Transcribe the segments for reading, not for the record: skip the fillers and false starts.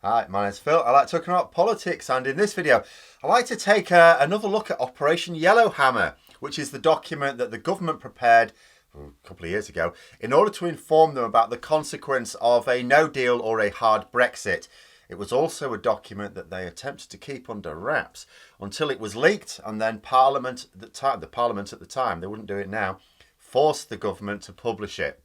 Hi, my name's Phil. I like talking about politics, and in this video, I like to take another look at Operation Yellowhammer, which is the document that the government prepared a couple of years ago in order to inform them about the consequence of a no deal or a hard Brexit. It was also a document that they attempted to keep under wraps until it was leaked, and then Parliament at the time, they wouldn't do it now, forced the government to publish it.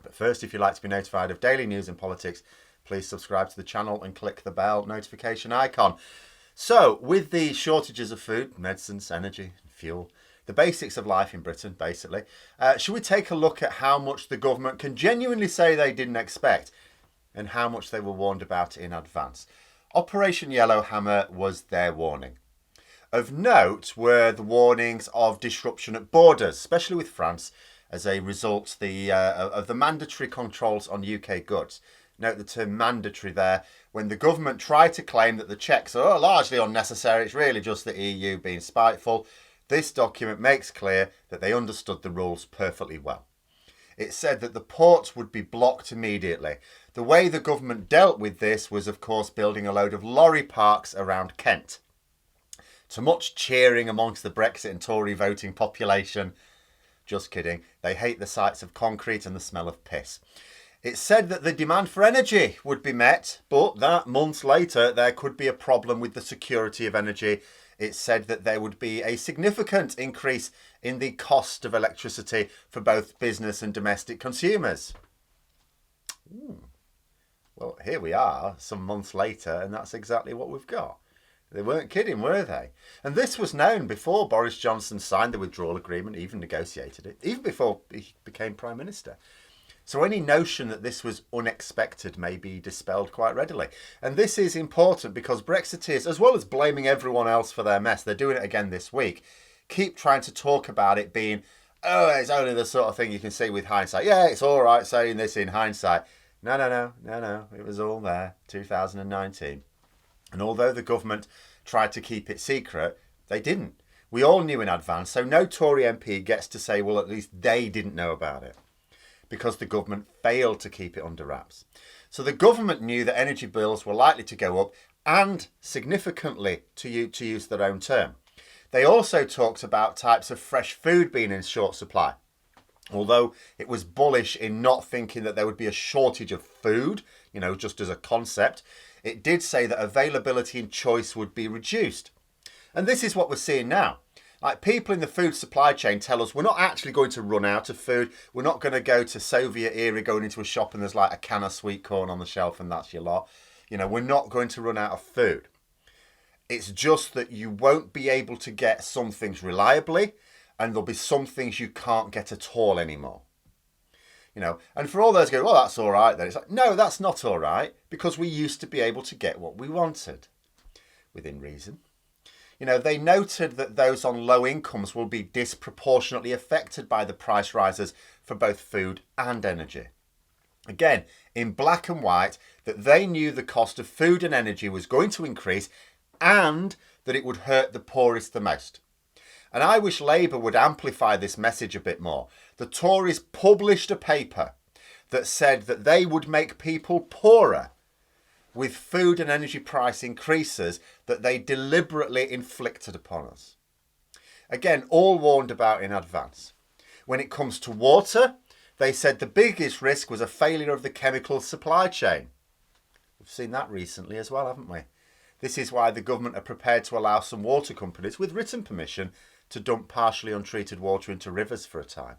But first, if you'd like to be notified of daily news and politics, please subscribe to the channel and click the bell notification icon. So, with the shortages of food, medicines, energy, fuel, the basics of life in Britain, basically, should we take a look at how much the government can genuinely say they didn't expect and how much they were warned about in advance? Operation Yellowhammer was their warning. Of note were the warnings of disruption at borders, especially with France, as a result of the mandatory controls on UK goods. Note the term mandatory there. When the government tried to claim that the checks are largely unnecessary, it's really just the EU being spiteful, this document makes clear that they understood the rules perfectly well. It said that the ports would be blocked immediately. The way the government dealt with this was, of course, building a load of lorry parks around Kent. To much cheering amongst the Brexit and Tory voting population. Just kidding. They hate the sights of concrete and the smell of piss. It said that the demand for energy would be met, but that months later there could be a problem with the security of energy. It said that there would be a significant increase in the cost of electricity for both business and domestic consumers. Well, here we are some months later, and that's exactly what we've got. They weren't kidding, were they? And this was known before Boris Johnson signed the withdrawal agreement, even negotiated it, even before he became Prime Minister. So any notion that this was unexpected may be dispelled quite readily. And this is important because Brexiteers, as well as blaming everyone else for their mess, they're doing it again this week, keep trying to talk about it being, oh, it's only the sort of thing you can see with hindsight. Yeah, it's all right saying this in hindsight. No. It was all there, 2019. And although the government tried to keep it secret, they didn't. We all knew in advance, so no Tory MP gets to say, well, at least they didn't know about it, because the government failed to keep it under wraps. So the government knew that energy bills were likely to go up, and significantly, to use their own term. They also talked about types of fresh food being in short supply. Although it was bullish in not thinking that there would be a shortage of food, just as a concept, it did say that availability and choice would be reduced. And this is what we're seeing now. Like, people in the food supply chain tell us we're not actually going to run out of food. We're not going to go to Soviet era going into a shop and there's like a can of sweet corn on the shelf and that's your lot. We're not going to run out of food. It's just that you won't be able to get some things reliably, and there'll be some things you can't get at all anymore. And for all those who go, well, that's all right then. It's like, no, that's not all right, because we used to be able to get what we wanted, within reason. They noted that those on low incomes will be disproportionately affected by the price rises for both food and energy. Again, in black and white, that they knew the cost of food and energy was going to increase and that it would hurt the poorest the most. And I wish Labour would amplify this message a bit more. The Tories published a paper that said that they would make people poorer with food and energy price increases that they deliberately inflicted upon us. Again, all warned about in advance. When it comes to water, they said the biggest risk was a failure of the chemical supply chain. We've seen that recently as well, haven't we? This is why the government are prepared to allow some water companies, with written permission, to dump partially untreated water into rivers for a time.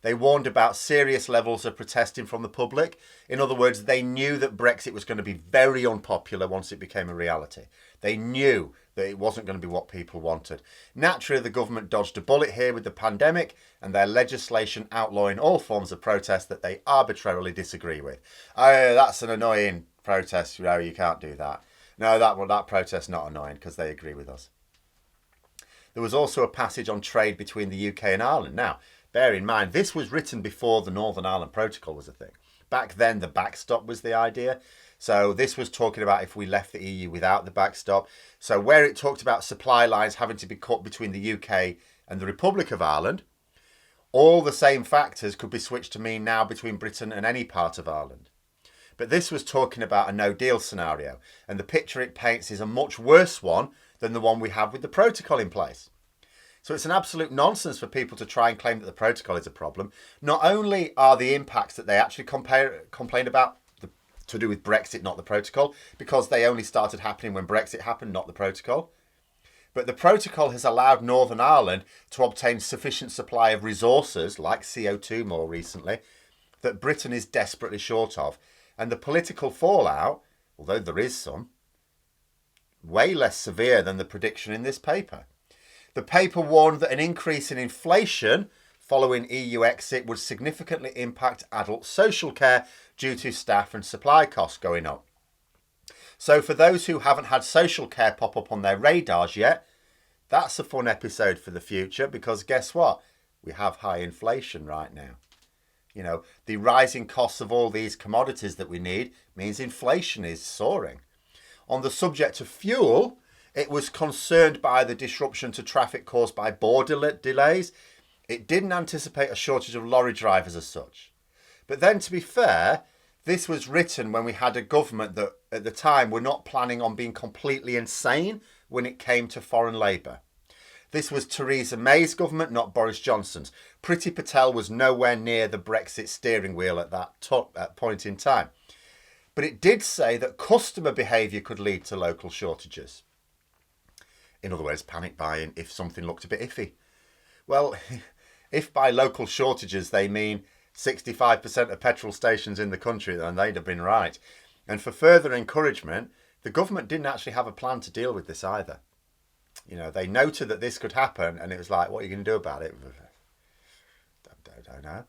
They warned about serious levels of protesting from the public. In other words, they knew that Brexit was going to be very unpopular once it became a reality. They knew that it wasn't going to be what people wanted. Naturally, the government dodged a bullet here with the pandemic and their legislation outlawing all forms of protest that they arbitrarily disagree with. Oh, that's an annoying protest. You can't do that. No, that protest's not annoying because they agree with us. There was also a passage on trade between the UK and Ireland. Now, bear in mind, this was written before the Northern Ireland Protocol was a thing. Back then, the backstop was the idea. So this was talking about if we left the EU without the backstop. So where it talked about supply lines having to be cut between the UK and the Republic of Ireland, all the same factors could be switched to mean now between Britain and any part of Ireland. But this was talking about a no-deal scenario, and the picture it paints is a much worse one than the one we have with the protocol in place. So it's an absolute nonsense for people to try and claim that the protocol is a problem. Not only are the impacts that they actually complain about to do with Brexit, not the protocol, because they only started happening when Brexit happened, not the protocol, but the protocol has allowed Northern Ireland to obtain sufficient supply of resources, like CO2 more recently, that Britain is desperately short of. And the political fallout, although there is some, way less severe than the prediction in this paper. The paper warned that an increase in inflation following EU exit would significantly impact adult social care due to staff and supply costs going up. So for those who haven't had social care pop up on their radars yet, that's a fun episode for the future, because guess what? We have high inflation right now. You know, the rising costs of all these commodities that we need means inflation is soaring. On the subject of fuel, it was concerned by the disruption to traffic caused by border delays. It didn't anticipate a shortage of lorry drivers as such. But then, to be fair, this was written when we had a government that at the time were not planning on being completely insane when it came to foreign labour. This was Theresa May's government, not Boris Johnson's. Priti Patel was nowhere near the Brexit steering wheel at that point in time. But it did say that customer behaviour could lead to local shortages. In other words, panic buying if something looked a bit iffy. Well, if by local shortages they mean 65% of petrol stations in the country, then they'd have been right. And for further encouragement, the government didn't actually have a plan to deal with this either. You know, they noted that this could happen, and it was like, what are you going to do about it? Don't know.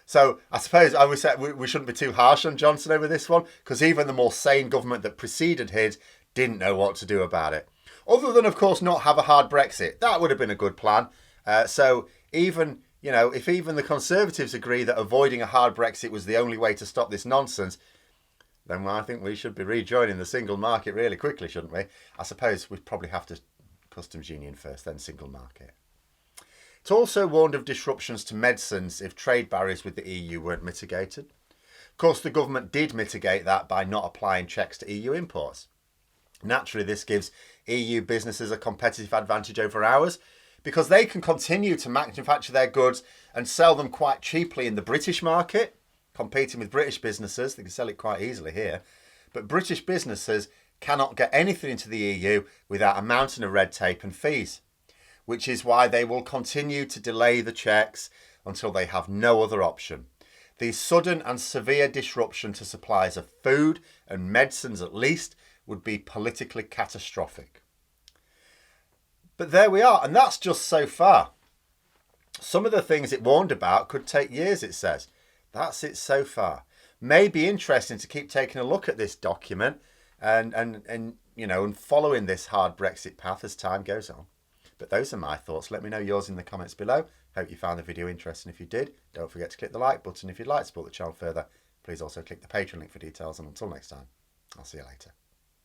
So I suppose I would say we shouldn't be too harsh on Johnson over this one, because even the more sane government that preceded his didn't know what to do about it. Other than, of course, not have a hard Brexit. That would have been a good plan. So even, you know, if even the Conservatives agree that avoiding a hard Brexit was the only way to stop this nonsense, then I think we should be rejoining the single market really quickly, shouldn't we? I suppose we'd probably have to customs union first, then single market. It also warned of disruptions to medicines if trade barriers with the EU weren't mitigated. Of course, the government did mitigate that by not applying checks to EU imports. Naturally, this gives EU businesses a competitive advantage over ours, because they can continue to manufacture their goods and sell them quite cheaply in the British market, competing with British businesses. They can sell it quite easily here. But British businesses cannot get anything into the EU without a mountain of red tape and fees, which is why they will continue to delay the checks until they have no other option. The sudden and severe disruption to supplies of food and medicines, at least, would be politically catastrophic. But there we are, and that's just so far. Some of the things it warned about could take years, it says. That's it so far. May be interesting to keep taking a look at this document and you know, and following this hard Brexit path as time goes on. But those are my thoughts. Let me know yours in the comments below. Hope you found the video interesting. If you did, don't forget to click the like button if you'd like to support the channel further. Please also click the Patreon link for details, and until next time, I'll see you later.